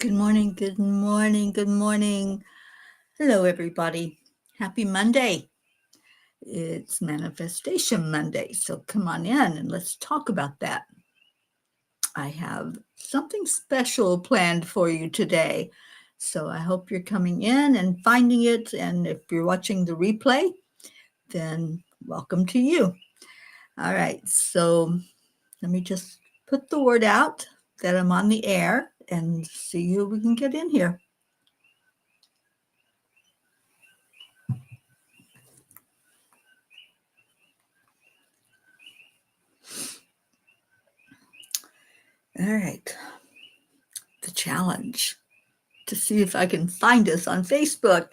Good morning, good morning, good morning. Hello, everybody. Happy Monday. It's Manifestation Monday, so come on in and let's talk about that. I have something special planned for you today, so I hope you're coming in and finding it. And if you're watching the replay, then welcome to you. All right, so let me just put the word out that I'm on the air and see who we can get in here. All right. The challenge to see if I can find us on Facebook.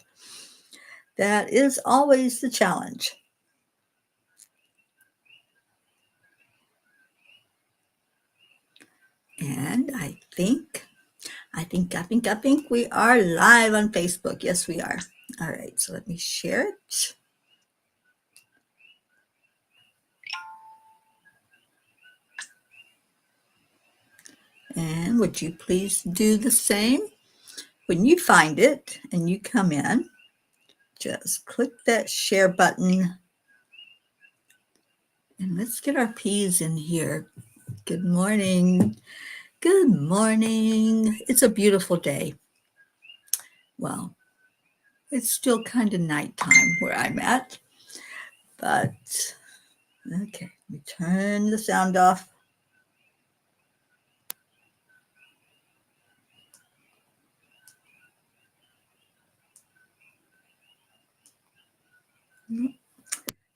That is always the challenge. And I think we are live on Facebook. Yes, we are. All right, so let me share it. And would you please do the same? When you find it and you come in, just click that share button. And let's get our P's in here. Good morning. Good morning. It's a beautiful day. Well, it's still kind of nighttime where I'm at, but okay, let me turn the sound off.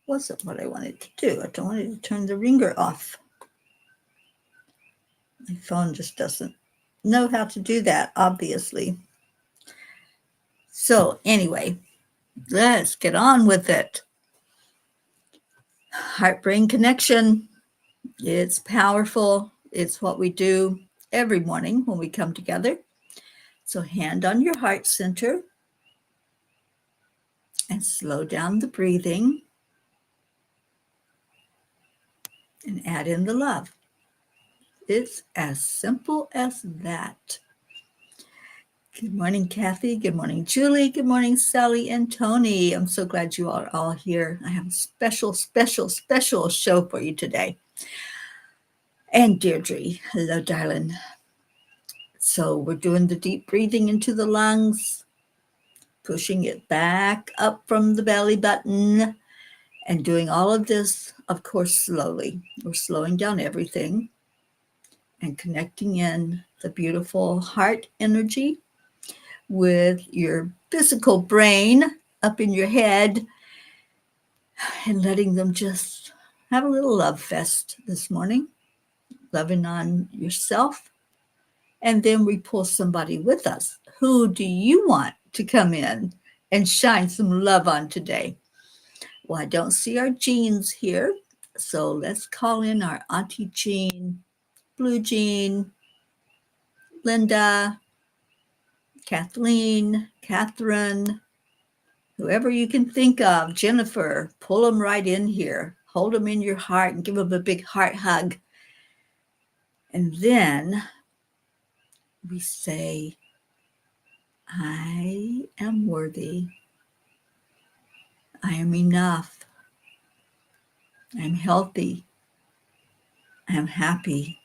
Wasn't what I wanted to do. I don't want to turn the ringer off. My phone just doesn't know how to do that, obviously. So anyway, let's get on with it. Heart-brain connection. It's powerful. It's what we do every morning when we come together. So hand on your heart center and slow down the breathing and add in the love. It's as simple as that. Good morning, Kathy. Good morning, Julie. Good morning, Sally and Tony. I'm so glad you are all here. I have a special show for you today. And Deirdre, hello, darling. So we're doing the deep breathing into the lungs, pushing it back up from the belly button, and doing all of this, of course, slowly. We're slowing down everything and connecting in the beautiful heart energy with your physical brain up in your head and letting them just have a little love fest this morning, loving on yourself. And then we pull somebody with us. Who do you want to come in and shine some love on today? Well, I don't see our Jeans here, so let's call in our Auntie Jean, Blue Jean, Linda, Kathleen, Catherine, whoever you can think of, Jennifer, pull them right in here. Hold them in your heart and give them a big heart hug. And then we say, I am worthy. I am enough. I am healthy. I am happy.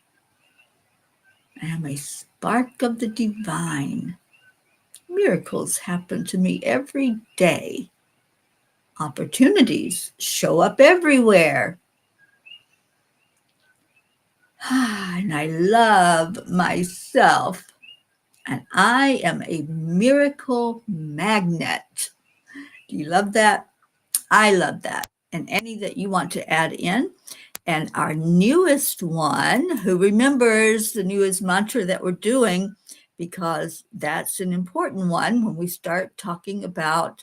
I am a spark of the divine. Miracles happen to me every day. Opportunities show up everywhere. And I love myself. And I am a miracle magnet. Do you love that? I love that. And any that you want to add in. And our newest one, who remembers the newest mantra that we're doing, because that's an important one when we start talking about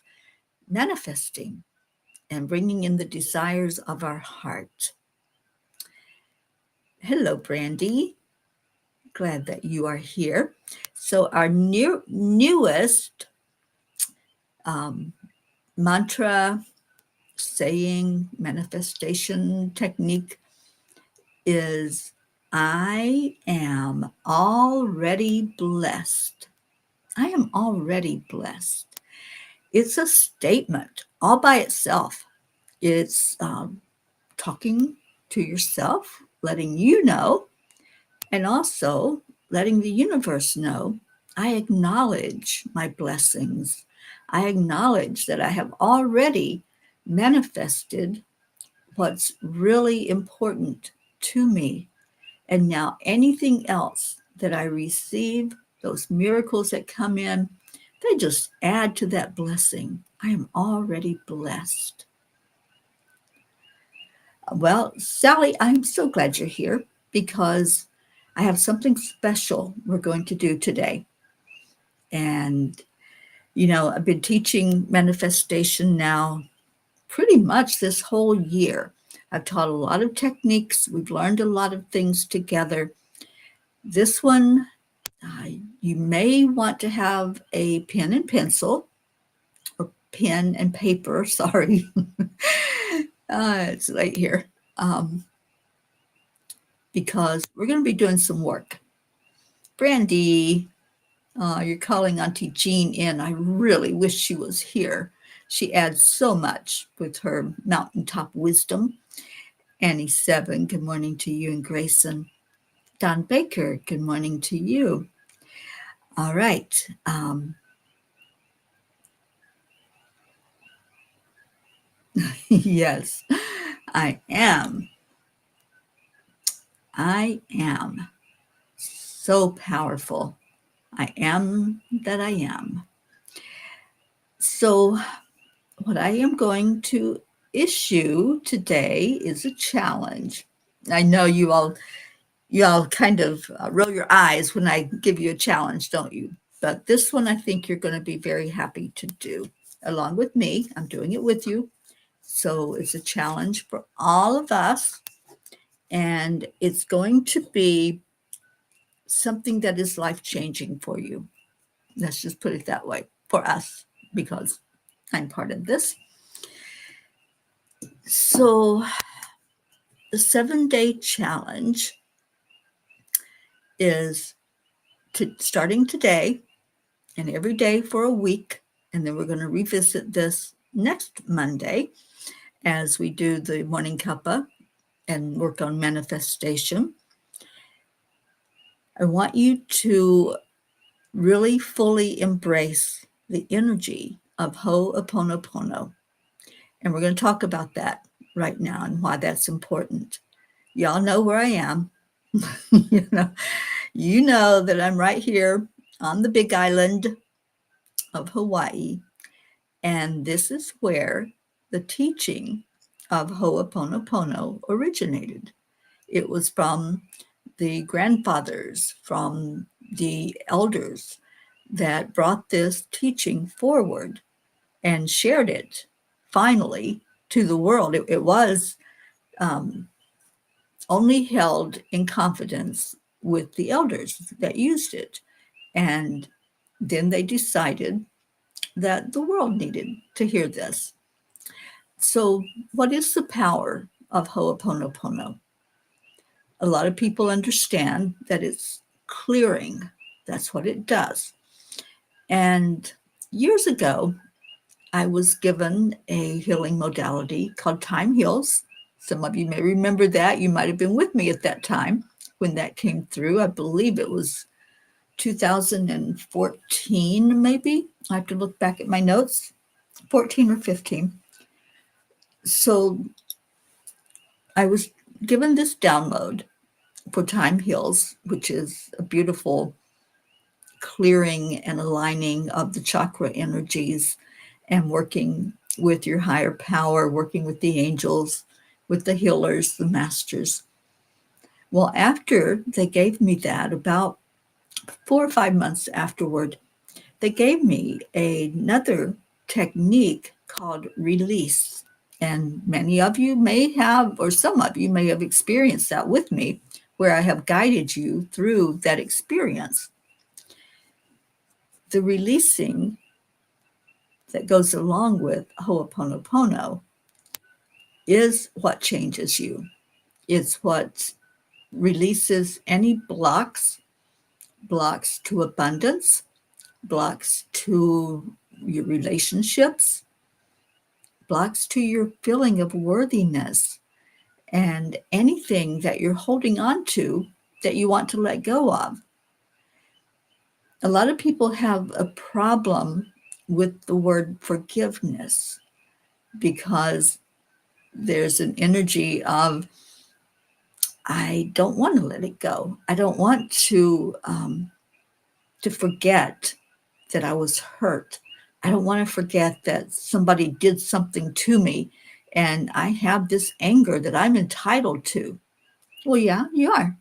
manifesting and bringing in the desires of our heart. Hello, Brandy. Glad that you are here. So our newest mantra, saying, manifestation technique is, I am already blessed. I am already blessed. It's a statement all by itself. It's talking to yourself, letting you know, and also letting the universe know I acknowledge my blessings. I acknowledge that I have already manifested what's really important to me. And now anything else that I receive, those miracles that come in, they just add to that blessing. I am already blessed. Well, Sally, I'm so glad you're here because I have something special we're going to do today. And, I've been teaching manifestation now pretty much this whole year. I've taught a lot of techniques. We've learned a lot of things together. This one, you may want to have a pen and pencil or pen and paper. Sorry. It's late here. Because we're going to be doing some work. Brandy, you're calling Auntie Jean in. I really wish she was here. She adds so much with her mountaintop wisdom. Annie Seven, good morning to you and Grayson. Don Baker, good morning to you. All right. Yes, I am. I am so powerful. I am that I am. So, what I am going to issue today is a challenge. I know you all kind of roll your eyes when I give you a challenge, don't you? But this one I think you're going to be very happy to do along with me. I'm doing it with you. So it's a challenge for all of us. And it's going to be something that is life-changing for you. Let's just put it that way for us, because I'm part of this. So the 7-day challenge is starting today and every day for a week. And then we're going to revisit this next Monday as we do the Morning Cuppa and work on manifestation. I want you to really fully embrace the energy of Ho'oponopono. And we're going to talk about that right now and why that's important. Y'all know where I am. you know that I'm right here on the big island of Hawaii. And this is where the teaching of Ho'oponopono originated. It was from the grandfathers, from the elders that brought this teaching forward and shared it finally to the world. It was only held in confidence with the elders that used it. And then they decided that the world needed to hear this. So, what is the power of Ho'oponopono? A lot of people understand that it's clearing. That's what it does. And years ago, I was given a healing modality called Time Heals. Some of you may remember that. You might have been with me at that time when that came through. I believe it was 2014, maybe. I have to look back at my notes, 14 or 15. So I was given this download for Time Heals, which is a beautiful clearing and aligning of the chakra energies and working with your higher power, working with the angels, with the healers, the masters. Well, after they gave me that, about 4 or 5 months afterward, they gave me another technique called release. And many of you may have, or some of you may have experienced that with me, where I have guided you through that experience. The releasing that goes along with Ho'oponopono is what changes you. It's what releases any blocks to abundance, blocks to your relationships, blocks to your feeling of worthiness, and anything that you're holding on to that you want to let go of. A lot of people have a problem with the word forgiveness because there's an energy of, I don't want to let it go. I don't want to forget that I was hurt. I don't want to forget that somebody did something to me and I have this anger that I'm entitled to. Well, yeah, you are.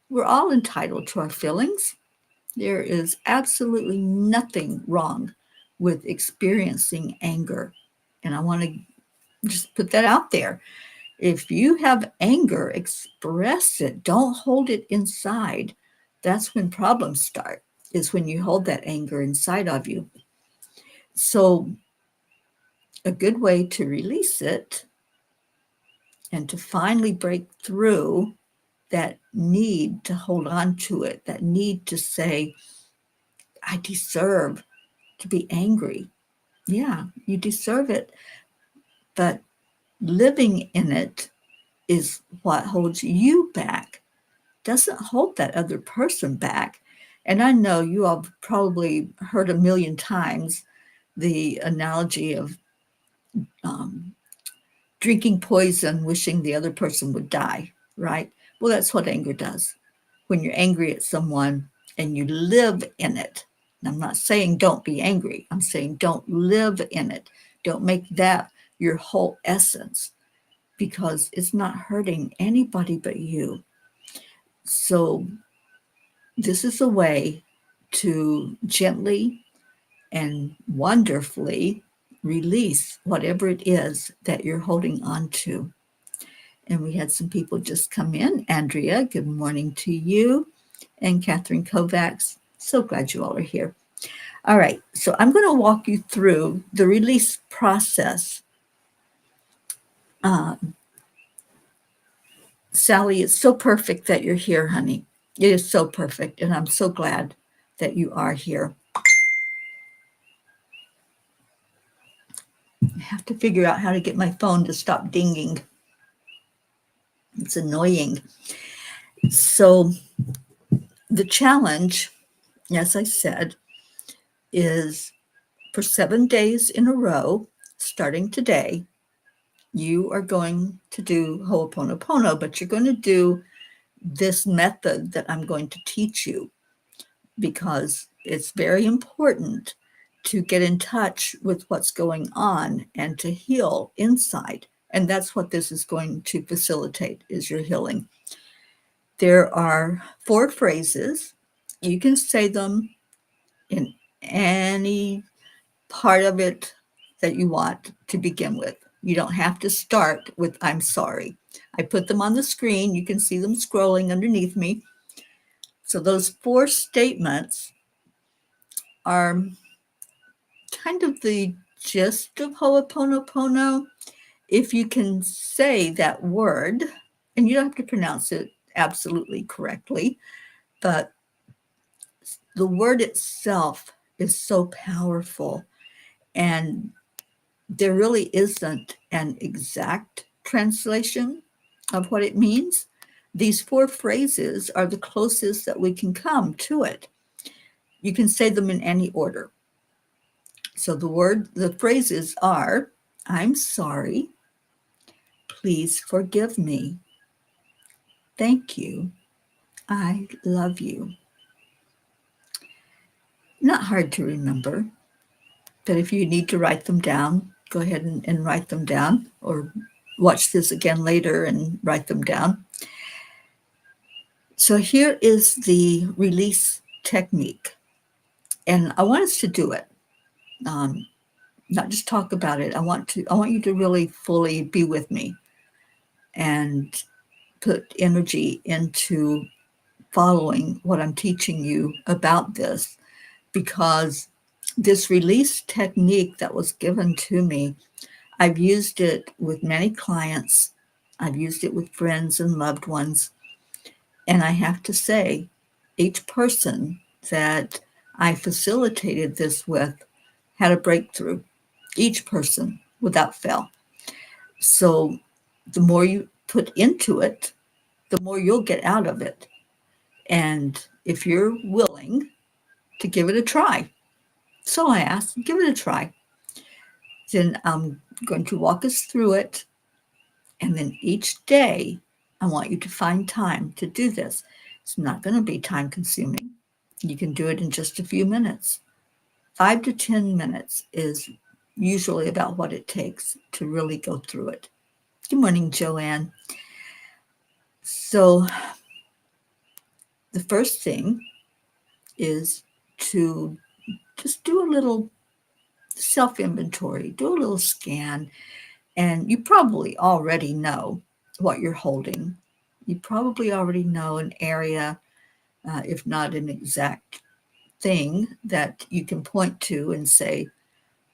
We're all entitled to our feelings. There is absolutely nothing wrong with experiencing anger. And I want to just put that out there. If you have anger, express it. Don't hold it inside. That's when problems start, is when you hold that anger inside of you. So a good way to release it and to finally break through that need to hold on to it, that need to say, I deserve to be angry. Yeah, you deserve it. But living in it is what holds you back. Doesn't hold that other person back. And I know you all probably heard a million times the analogy of drinking poison, wishing the other person would die, right? Well, that's what anger does. When you're angry at someone and you live in it, and I'm not saying don't be angry, I'm saying don't live in it. Don't make that your whole essence, because it's not hurting anybody but you. So this is a way to gently and wonderfully release whatever it is that you're holding on to. And we had some people just come in. Andrea, good morning to you. And Catherine Kovacs, so glad you all are here. All right, so I'm going to walk you through the release process. Sally, it's so perfect that you're here, honey. It is so perfect, and I'm so glad that you are here. I have to figure out how to get my phone to stop dinging. It's annoying. So the challenge, as I said, is for 7 days in a row, starting today, you are going to do Ho'oponopono, but you're going to do this method that I'm going to teach you, because it's very important to get in touch with what's going on and to heal inside. And that's what this is going to facilitate, is your healing. There are 4 phrases. You can say them in any part of it that you want to begin with. You don't have to start with I'm sorry. I put them on the screen. You can see them scrolling underneath me. So those 4 statements are kind of the gist of Ho'oponopono. If you can say that word, and you don't have to pronounce it absolutely correctly, but the word itself is so powerful, and there really isn't an exact translation of what it means. These 4 phrases are the closest that we can come to it. You can say them in any order. So the phrases are, I'm sorry, please forgive me, thank you, I love you. Not hard to remember, but if you need to write them down, go ahead and write them down, or watch this again later and write them down. So here is the release technique, and I want us to do it, not just talk about it. I want you to really fully be with me and put energy into following what I'm teaching you about this, because this release technique that was given to me, I've used it with many clients. I've used it with friends and loved ones. And I have to say, each person that I facilitated this with had a breakthrough, each person without fail. So the more you put into it, the more you'll get out of it. And if you're willing to give it a try, so I ask, give it a try. Then I'm going to walk us through it. And then each day, I want you to find time to do this. It's not going to be time consuming. You can do it in just a few minutes. 5 to 10 minutes is usually about what it takes to really go through it. Good morning, Joanne. So the first thing is to just do a little self-inventory, do a little scan, and you probably already know what you're holding. You probably already know an area, if not an exact thing, that you can point to and say,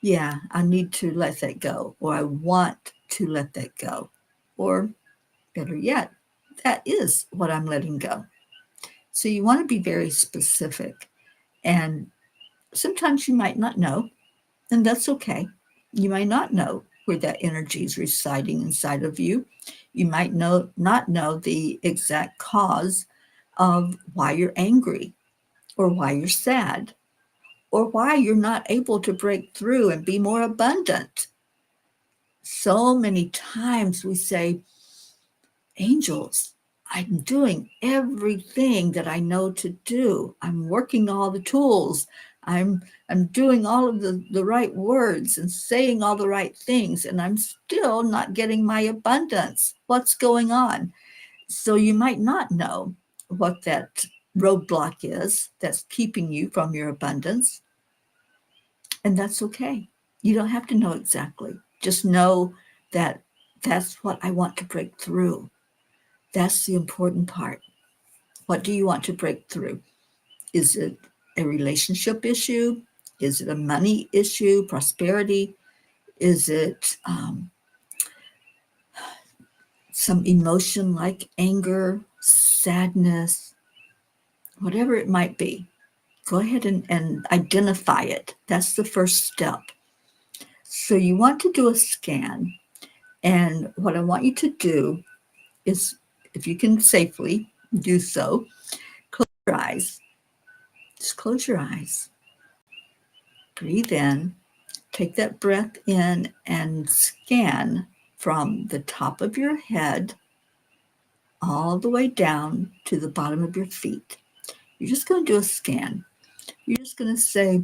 yeah, I need to let that go, or I want to let that go, or better yet, that is what I'm letting go. So you want to be very specific, and sometimes you might not know, and that's okay. You might not know where that energy is residing inside of you. You might not know the exact cause of why you're angry, or why you're sad, or why you're not able to break through and be more abundant. So many times we say, angels, I'm doing everything that I know to do. I'm working all the tools. I'm doing all of the right words and saying all the right things, and I'm still not getting my abundance. What's going on? So you might not know what that roadblock is that's keeping you from your abundance. And that's okay. You don't have to know exactly. Just know that that's what I want to break through. That's the important part. What do you want to break through? Is it a relationship issue? Is it a money issue, prosperity? Is it some emotion like anger, sadness, whatever it might be? Go ahead and identify it. That's the first step. So you want to do a scan. And what I want you to do is, if you can safely do so, close your eyes. Just close your eyes. Breathe in. Take that breath in and scan from the top of your head all the way down to the bottom of your feet. You're just going to do a scan. You're just going to say,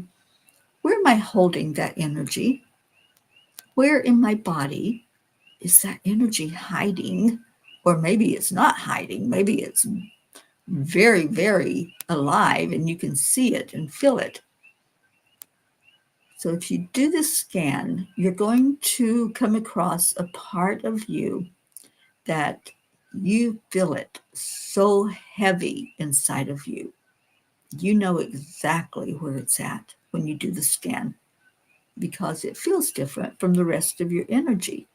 where am I holding that energy? Where in my body is that energy hiding? Or maybe it's not hiding. Maybe it's very, very alive and you can see it and feel it. So if you do this scan, you're going to come across a part of you that you feel it so heavy inside of you. You know exactly where it's at when you do the scan because it feels different from the rest of your energy.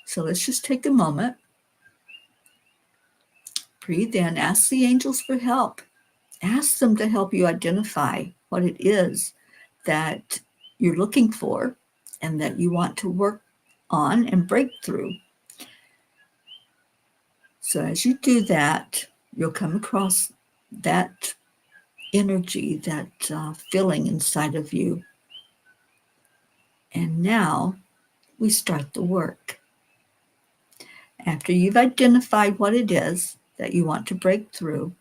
So let's just take a moment. Breathe in, ask the angels for help. Ask them to help you identify what it is that you're looking for and that you want to work on and break through. So as you do that, you'll come across that energy, that feeling inside of you. And now we start the work. After you've identified what it is that you want to break through,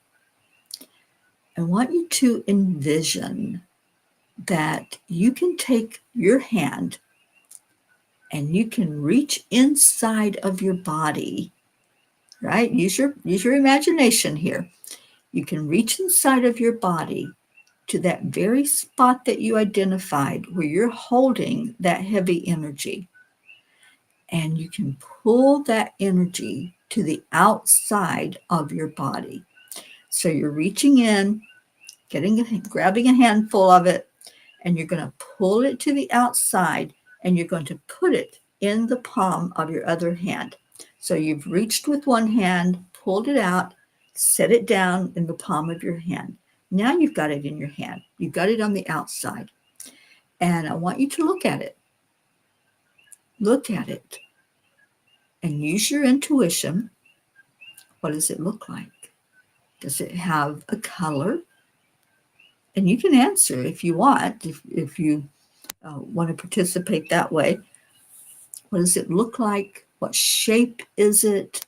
I want you to envision that you can take your hand and you can reach inside of your body, right? Use your imagination here. You can reach inside of your body to that very spot that you identified where you're holding that heavy energy. And you can pull that energy to the outside of your body. So you're reaching in, grabbing a handful of it, and you're going to pull it to the outside, and you're going to put it in the palm of your other hand. So you've reached with one hand, pulled it out, set it down in the palm of your hand. Now you've got it in your hand. You've got it on the outside. And I want you to look at it. Look at it. And use your intuition. What does it look like? Does it have a color? And you can answer if you want, if you want to participate that way. What does it look like? What shape is it?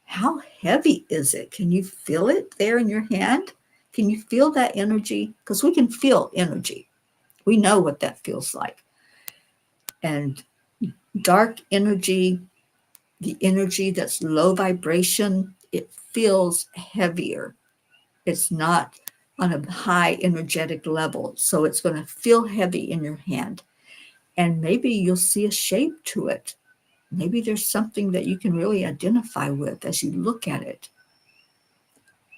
How heavy is it? Can you feel it there in your hand? Can you feel that energy? Because we can feel energy. We know what that feels like. And dark energy, the energy that's low vibration, it feels heavier. It's not on a high energetic level. So it's going to feel heavy in your hand. And maybe you'll see a shape to it. Maybe there's something that you can really identify with as you look at it.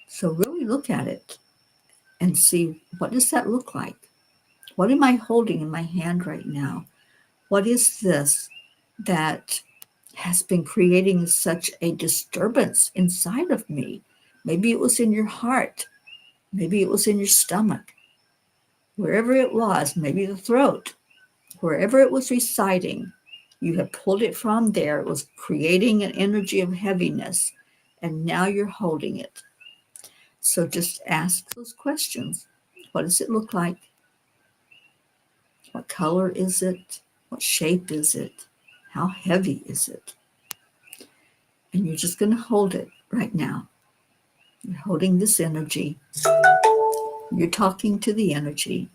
So really look at it and see, what does that look like? What am I holding in my hand right now? What is this that has been creating such a disturbance inside of me? Maybe it was in your heart. Maybe it was in your stomach. Wherever it was, maybe the throat. Wherever it was residing, you have pulled it from there. It was creating an energy of heaviness, and now you're holding it. So just ask those questions. What does it look like? What color is it? What shape is it? How heavy is it? And you're just going to hold it right now. You're holding this energy. You're talking to the energy.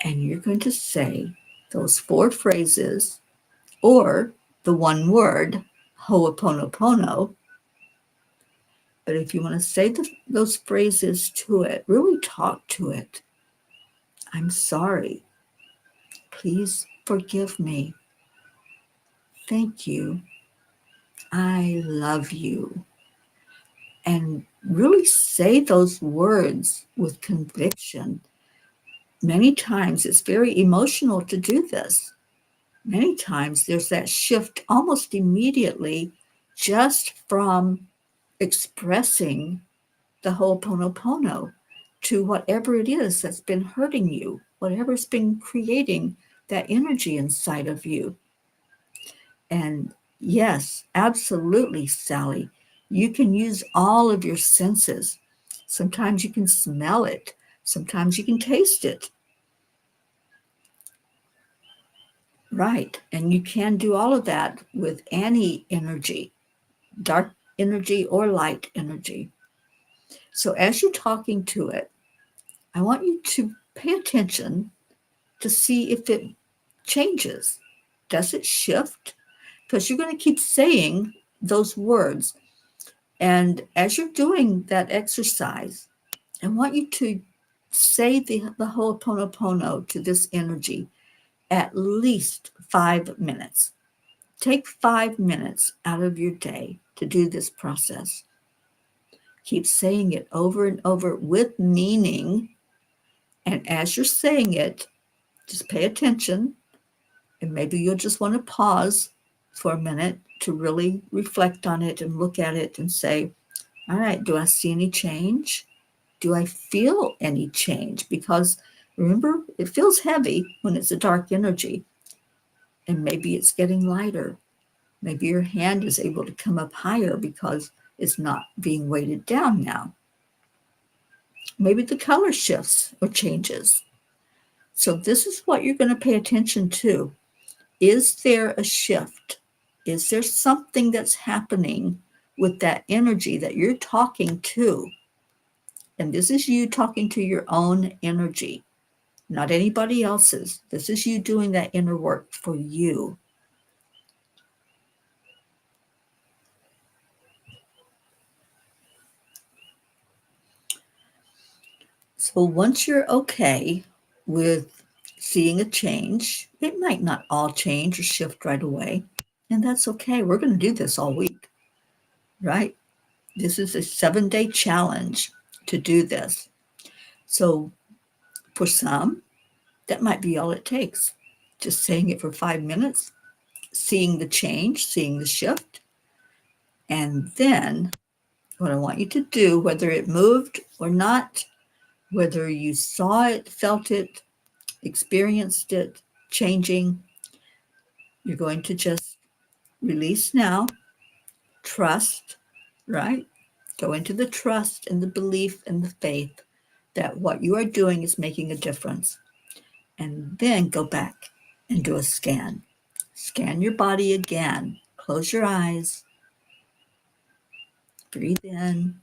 And you're going to say those 4 phrases or the one word, Ho'oponopono. But if you want to say those phrases to it, really talk to it. I'm sorry. Please forgive me. Thank you. I love you. And really say those words with conviction. Many times it's very emotional to do this. Many times there's that shift almost immediately just from expressing the Ho'oponopono to whatever it is that's been hurting you, whatever's been creating that energy inside of you. And yes, absolutely, Sally, you can use all of your senses. Sometimes you can smell it. Sometimes you can taste it. Right. And you can do all of that with any energy, dark energy or light energy. So as you're talking to it, I want you to pay attention to see if it changes. Does it shift? Because you're going to keep saying those words. And as you're doing that exercise, I want you to say the Ho'oponopono to this energy at least 5 minutes. Take 5 minutes out of your day to do this process. Keep saying it over and over with meaning. And as you're saying it, just pay attention. And maybe you'll just want to pause for a minute to really reflect on it and look at it and say, all right, do I see any change? Do I feel any change? Because remember, it feels heavy when it's a dark energy. And maybe it's getting lighter. Maybe your hand is able to come up higher because it's not being weighted down now. Maybe the color shifts or changes. So this is what you're going to pay attention to. Is there a shift? Is there something that's happening with that energy that you're talking to? And this is you talking to your own energy, not anybody else's. This is you doing that inner work for you. So once you're okay with seeing a change, it might not all change or shift right away. And that's okay. We're going to do this all week, right? This is a 7-day challenge to do this. So for some, that might be all it takes. Just saying it for 5 minutes, seeing the change, seeing the shift. And then what I want you to do, whether it moved or not, Whether you saw it, felt it, experienced it changing, you're going to just release now, trust, right? Go into the trust and the belief and the faith that what you are doing is making a difference. And then go back and do a scan. Scan your body again. Close your eyes, breathe in,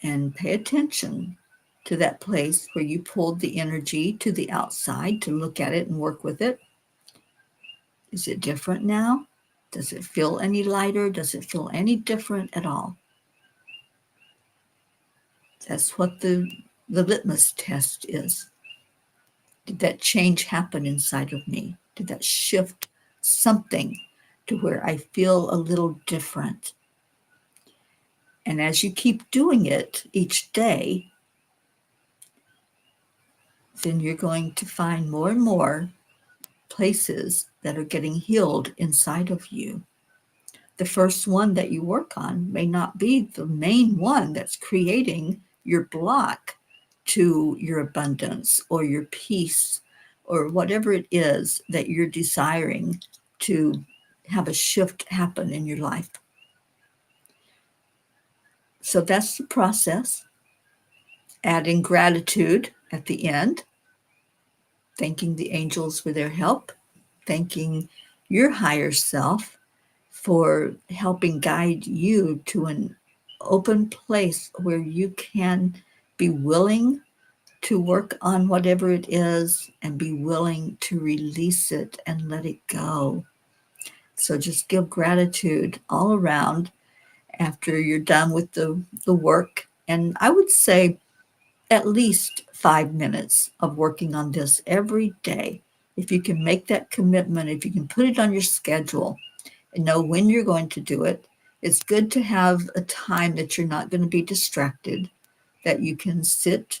and pay attention to that place where you pulled the energy to the outside to look at it and work with it. Is it different now? Does it feel any lighter? Does it feel any different at all? That's what the litmus test is. Did that change happen inside of me? Did that shift something to where I feel a little different? And as you keep doing it each day, then you're going to find more and more places that are getting healed inside of you. The first one that you work on may not be the main one that's creating your block to your abundance or your peace or whatever it is that you're desiring to have a shift happen in your life. So that's the process. Adding gratitude at the end, thanking the angels for their help, thanking your higher self for helping guide you to an open place where you can be willing to work on whatever it is and be willing to release it and let it go. So just give gratitude all around after you're done with the work. And I would say at least 5 minutes of working on this every day. If you can make that commitment, if you can put it on your schedule and know when you're going to do it, it's good to have a time that you're not going to be distracted, that you can sit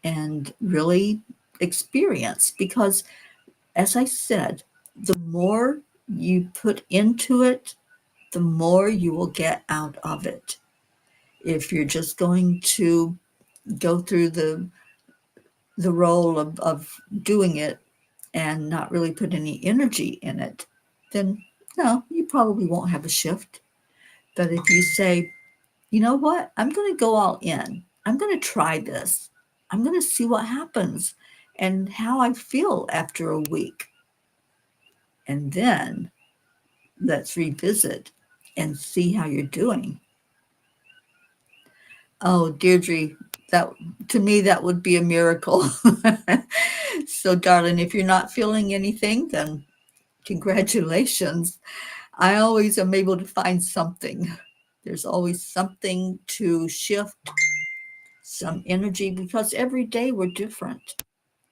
and really experience. Because, as I said, the more you put into it, the more you will get out of it. If you're just going to go through the role of doing it and not really put any energy in it, then no, you probably won't have a shift. But if you say, you know what, I'm going to go all in, I'm going to try this, I'm going to see what happens and how I feel after a week. And then let's revisit and see how you're doing. Oh, Deirdre, that to me, that would be a miracle. So, darling, if you're not feeling anything, then congratulations. I always am able to find something. There's always something to shift, some energy, because every day we're different.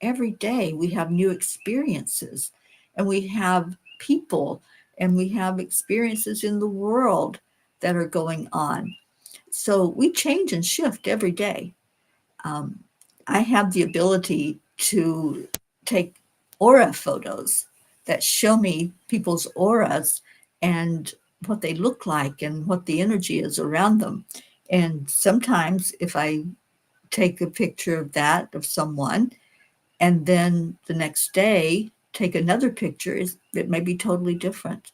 Every day we have new experiences and we have people and we have experiences in the world that are going on. So we change and shift every day. I have the ability to take aura photos that show me people's auras and what they look like and what the energy is around them. And sometimes if I take a picture of that, of someone, and then the next day take another picture, it may be totally different.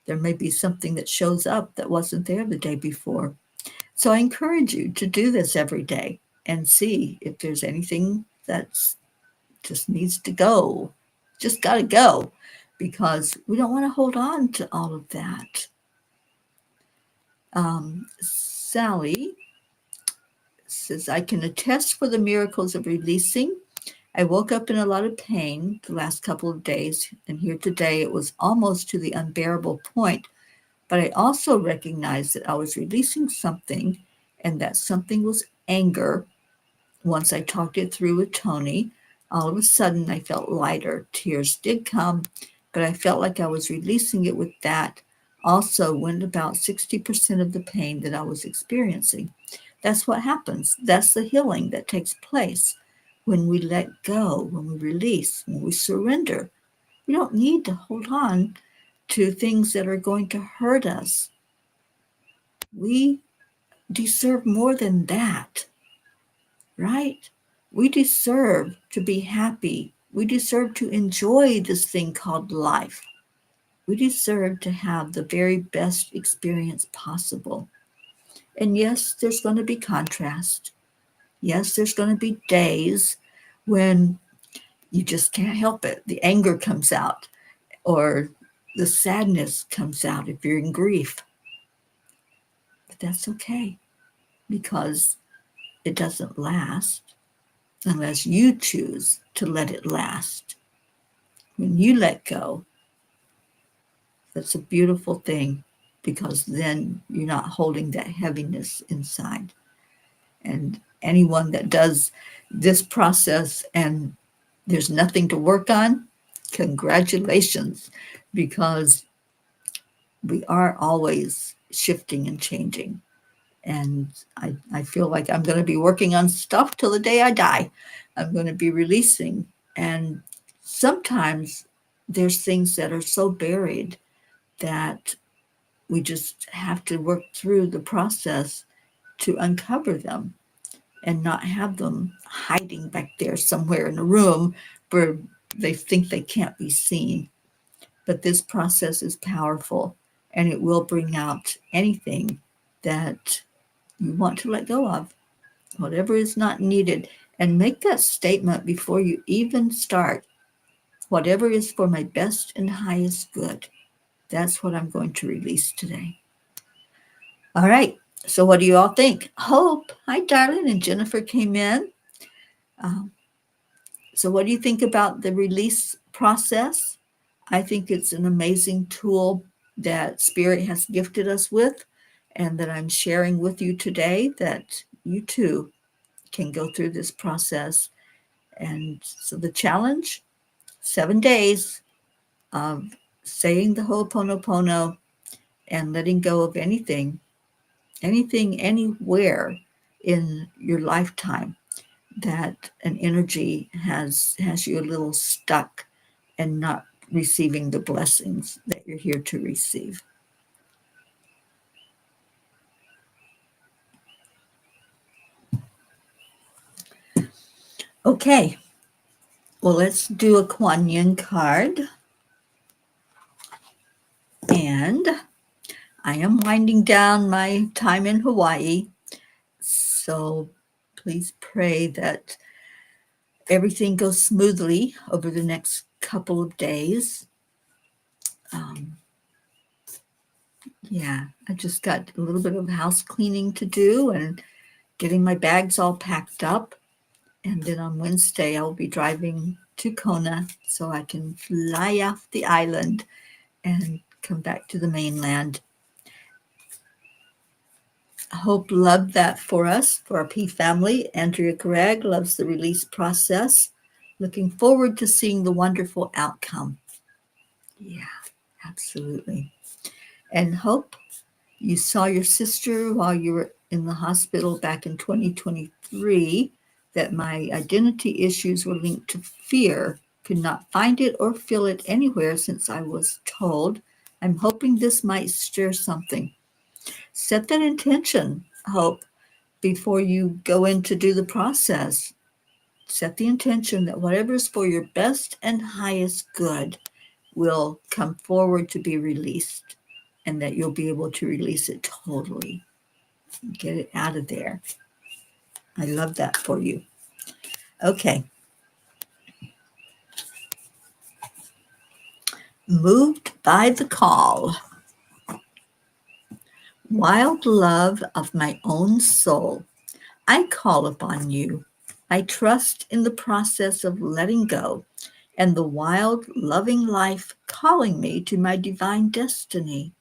There may be something that shows up that wasn't there the day before. So I encourage you to do this every day and see if there's anything that's just needs to go. Just got to go, because we don't want to hold on to all of that. Sally says, I can attest for the miracles of releasing. I woke up in a lot of pain the last couple of days, and here today it was almost to the unbearable point. But I also recognized that I was releasing something, and that something was anger. Once I talked it through with Tony, all of a sudden I felt lighter. Tears did come, but I felt like I was releasing it with that. Also went about 60% of the pain that I was experiencing. That's what happens. That's the healing that takes place when we let go, when we release, when we surrender. We don't need to hold on to things that are going to hurt us. We deserve more than that. right? We deserve to be happy. We deserve to enjoy this thing called life. We deserve to have the very best experience possible. And yes, there's going to be contrast. Yes, there's going to be days when you just can't help it. The anger comes out, or the sadness comes out if you're in grief. But that's okay, because it doesn't last unless you choose to let it last. When you let go, that's a beautiful thing, because then you're not holding that heaviness inside. And anyone that does this process and there's nothing to work on, congratulations, because we are always shifting and changing. And I feel like I'm going to be working on stuff till the day I die. I'm going to be releasing. And sometimes there's things that are so buried that we just have to work through the process to uncover them and not have them hiding back there somewhere in a room where they think they can't be seen. But this process is powerful, and it will bring out anything that you want to let go of, whatever is not needed. And make that statement before you even start. Whatever is for my best and highest good, that's what I'm going to release today. All right. So, what do you all think? Hope, hi, darling, and Jennifer came in. Um, so, what do you think about the release process? I think it's an amazing tool that Spirit has gifted us with, and that I'm sharing with you today, that you too can go through this process. And so, the challenge, 7 days of saying the Ho'oponopono and letting go of anything, anywhere in your lifetime that an energy has you a little stuck and not receiving the blessings that you're here to receive. Okay, well, let's do a Kuan Yin card. And I am winding down my time in Hawaii, so please pray that everything goes smoothly over the next couple of days. Yeah, I just got a little bit of house cleaning to do and getting my bags all packed up. And then on Wednesday, I'll be driving to Kona so I can fly off the island and come back to the mainland. Hope loved that for us, for our P family. Andrea Gregg loves the release process. Looking forward to seeing the wonderful outcome. Yeah, absolutely. And Hope, you saw your sister while you were in the hospital back in 2023, that my identity issues were linked to fear. Could not find it or feel it anywhere since I was told. I'm hoping this might stir something. Set that intention, Hope, before you go in to do the process. Set the intention that whatever is for your best and highest good will come forward to be released, and that you'll be able to release it totally. Get it out of there. I love that for you. Okay. Moved by the call. Wild love of my own soul, I call upon you. I trust in the process of letting go and the wild, loving life calling me to my divine destiny.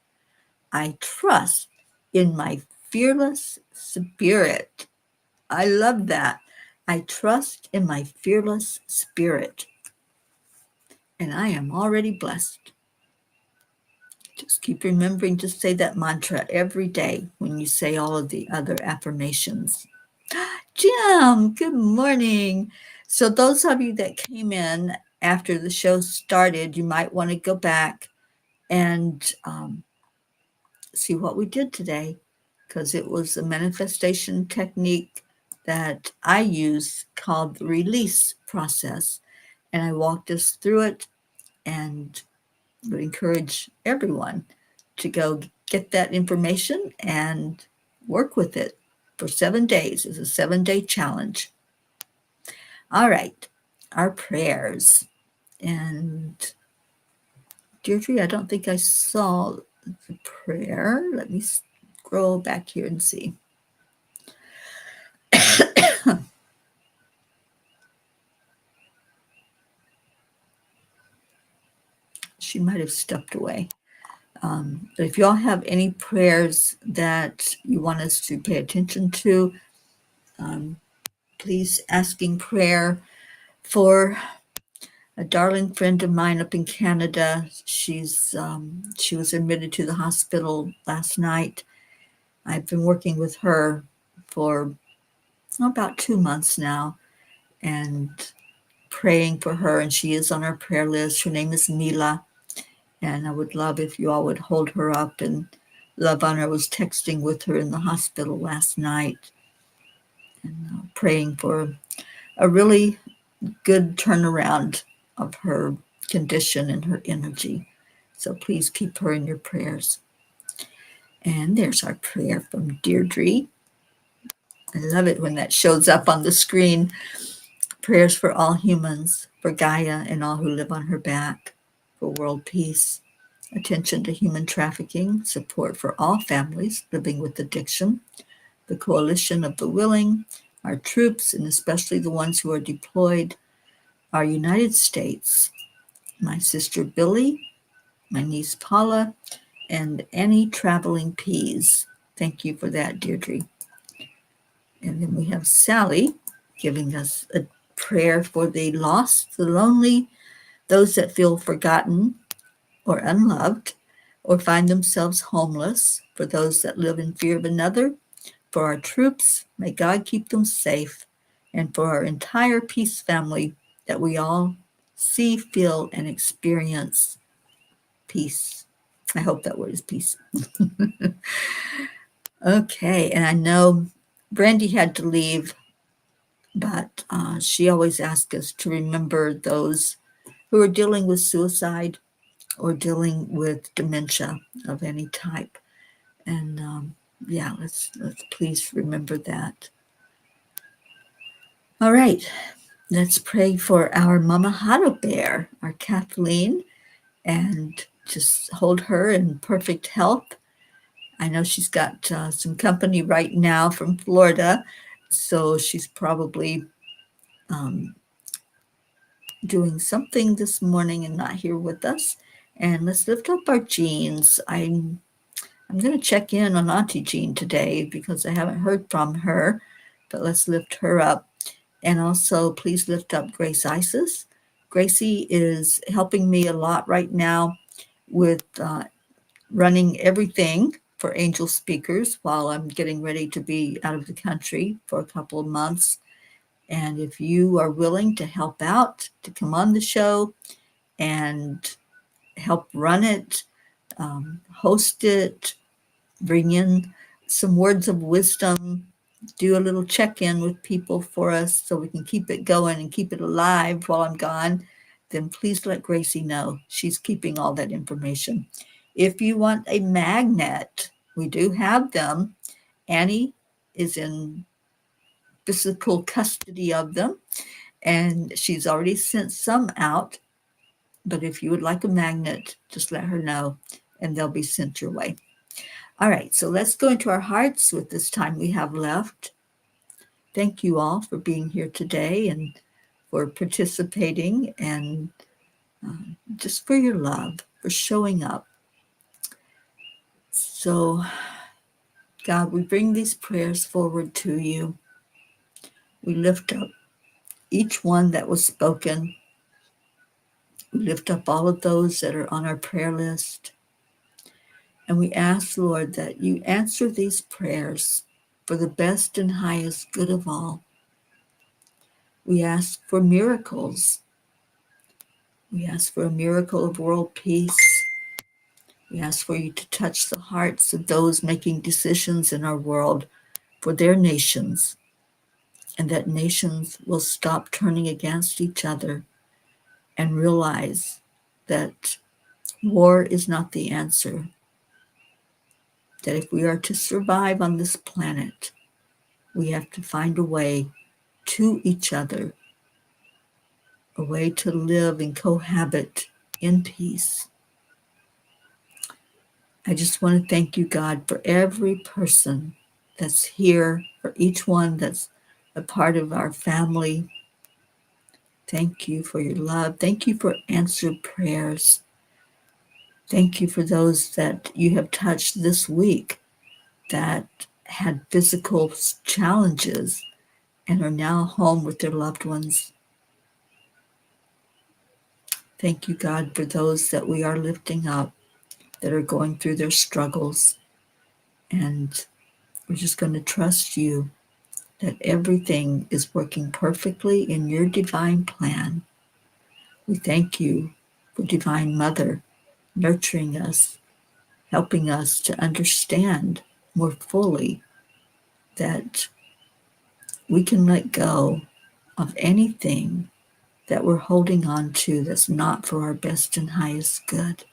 I trust in my fearless spirit. I love that. I trust in my fearless spirit. And I am already blessed. Just keep remembering to say that mantra every day when you say all of the other affirmations. Jim, good morning. So those of you that came in after the show started, you might want to go back and see what we did today, because it was a manifestation technique that I use called the release process. And I walked us through it and would encourage everyone to go get that information and work with it for 7 days. It's a 7-day challenge. All right, our prayers. And Deirdre, I don't think I saw the prayer. Let me scroll back here and see. She might have stepped away. But if y'all have any prayers that you want us to pay attention to, please asking prayer for a darling friend of mine up in Canada. She was admitted to the hospital last night. I've been working with her for about 2 months now and praying for her, and she is on our prayer list. Her name is Mila, and I would love if you all would hold her up and love on her. I was texting with her in the hospital last night and praying for a really good turnaround of her condition and her energy. So please keep her in your prayers. And there's our prayer from Deirdre. I love it when that shows up on the screen. Prayers for all humans, for Gaia and all who live on her back, for world peace, attention to human trafficking, support for all families living with addiction, the coalition of the willing, our troops, and especially the ones who are deployed, our United States, my sister Billy, my niece Paula, and any traveling peas. Thank you for that, Deirdre. And then we have Sally giving us a prayer for the lost, the lonely, those that feel forgotten or unloved, or find themselves homeless, for those that live in fear of another, for our troops, may God keep them safe, and for our entire peace family, that we all see, feel, and experience peace. I hope that word is peace. Okay, and I know Brandy had to leave, but she always asks us to remember those who are dealing with suicide or dealing with dementia of any type. And yeah, let's please remember that. All right, let's pray for our Mama Hado Bear, our Kathleen, and just hold her in perfect health. I know she's got some company right now from Florida, so she's probably doing something this morning and not here with us. And let's lift up our Jeans. I'm going to check in on Auntie Jean today because I haven't heard from her, but let's lift her up. And also, please lift up Grace Isis. Gracie is helping me a lot right now with running everything for Angel Speakers while I'm getting ready to be out of the country for a couple of months. And if you are willing to help out, to come on the show and help run it, host it, bring in some words of wisdom, do a little check-in with people for us so we can keep it going and keep it alive while I'm gone, then please let Gracie know. She's keeping all that information. If you want a magnet, we do have them. Annie is in physical custody of them, and she's already sent some out. But if you would like a magnet, just let her know, and they'll be sent your way. All right, so let's go into our hearts with this time we have left. Thank you all for being here today and for participating and just for your love, for showing up. So, God, we bring these prayers forward to you. We lift up each one that was spoken. We lift up all of those that are on our prayer list. And we ask, Lord, that you answer these prayers for the best and highest good of all. We ask for miracles. We ask for a miracle of world peace. We ask for you to touch the hearts of those making decisions in our world for their nations. and that nations will stop turning against each other and realize that war is not the answer. That if we are to survive on this planet, we have to find a way to each other, a way to live and cohabit in peace. I just want to thank you, God, for every person that's here, for each one that's a part of our family. Thank you for your love. Thank you for answered prayers. Thank you for those that you have touched this week that had physical challenges and are now home with their loved ones. Thank you, God, for those that we are lifting up that are going through their struggles. And we're just going to trust you that everything is working perfectly in your divine plan. We thank you for Divine Mother nurturing us, helping us to understand more fully that we can let go of anything that we're holding on to that's not for our best and highest good,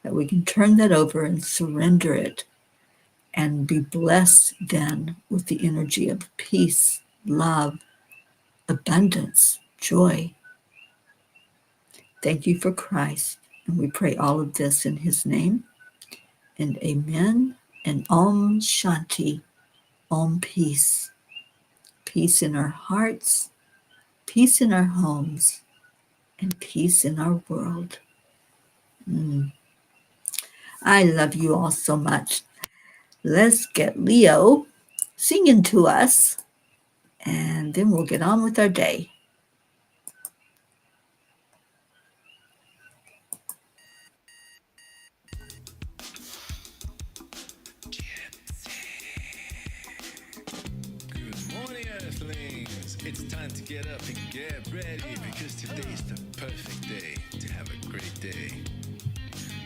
that we can turn that over and surrender it and be blessed then with the energy of peace, love, abundance, joy. Thank you for Christ. And we pray all of this in his name. And amen. And Om Shanti. Om peace. Peace in our hearts, peace in our homes, and peace in our world. I love you all so much. Let's get Leo singing to us, and then we'll get on with our day. Good morning, Earthlings. It's time to get up and get ready because today's the perfect day to have a great day.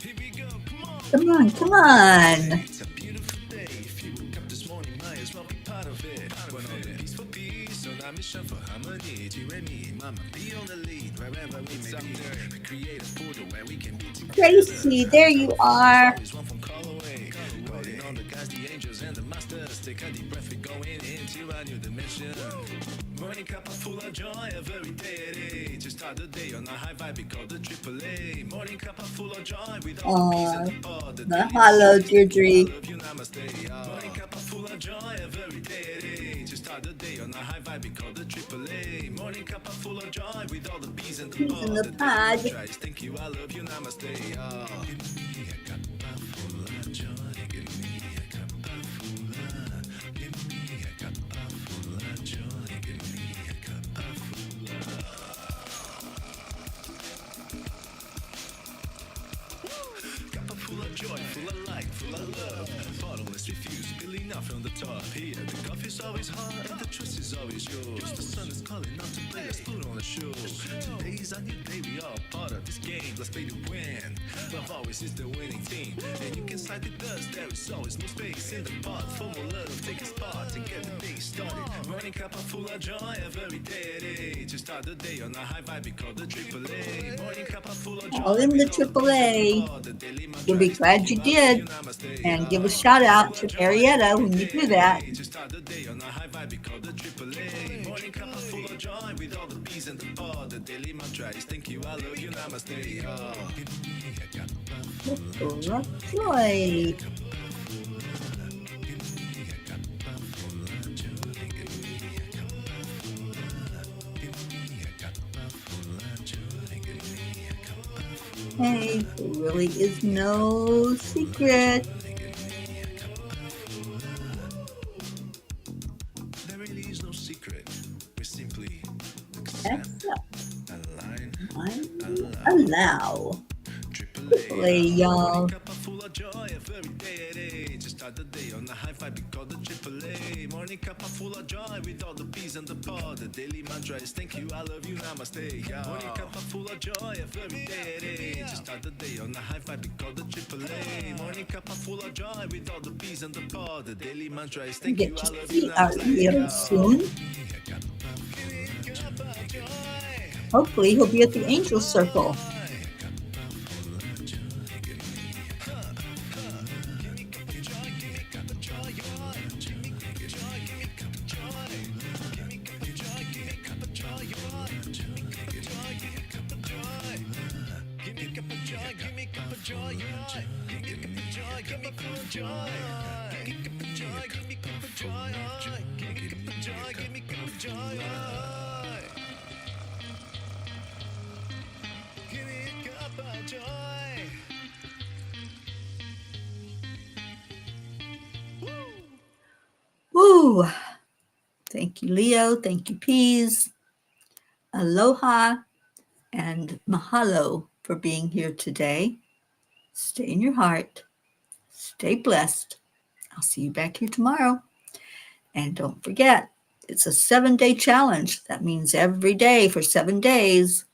Here we go, come on. Come on, come on. It's a beautiful day. If you woke up this morning, might as well be part of it. We're on a peaceful peace, on our mission for harmony. You and me, mama, be on the lead wherever we may be. We create a portal where we can be together. Tracy, there you are. Always one phone call away. Calling on the guys, the angels, and the masters. Take a deep breath, we're going into a new dimension. Morning Cuppa full of joy every day at 8. To start the day on a high vibe, we call the AAA. Morning Cuppa full of joy with all the peace and the pod. Mahalo, Deirdre. Love you, namaste. Morning Cuppa full of joy every day at 8. To start the day on a high vibe, we call the AAA. Morning Cuppa full of joy with all the bees and the Peas in the pod. Thank you, I love you, namaste. Give me a cuppa full of joy. Give me a cuppa full of. Give me a cuppa full of joy. Give me a cuppa full of. Cuppa full of joy, full of light, full of love. Bottomless refuse, spilling out from the top. Here, the coffee's always hot and the trust is always yours. The sun is calling out to play, let's put on a show. Today's a new day, we are part of this game. Let's play to win. Love always is the winning team. And you can side with us, there is always no space in the pot. For more love, take a spot and get the day started. Morning Cuppa full of joy every day at 8. To start the day on a high vibe, we call the AAA. Morning Cuppa full of joy. Call him the AAA. You'll be glad you did. And give a shout out to Arietta when you do that. To start the day on a high vibe, we call the AAA. Morning Cuppa full of joy with all the bees and the pod. The daily mantra is thank you, I love you, namaste. Give me a cuppa full of Joy. Hey, there really is no secret. There really is no secret. We simply accept, align, Allow. AAA, y'all. Cuppa full of joy every day at 8. To start the day on a high vibe, we call the AAA. Morning Cuppa full of joy with all the bees and the pod. The daily mantra is thank you, I love you, namaste. Morning Cuppa full of joy every day at 8. To start the day on a high vibe, we call the AAA. Morning Cuppa full of joy with all the bees and the pod. The daily mantra is thank you, Get I to love you, see our namaste. Leo soon. Hopefully, he'll be at the Angel Circle. Woo! Thank you, Leo. Thank you, Peas. Aloha and mahalo for being here today. Stay in your heart. Stay blessed. I'll see you back here tomorrow. And don't forget, it's a 7-day challenge. That means every day for 7 days,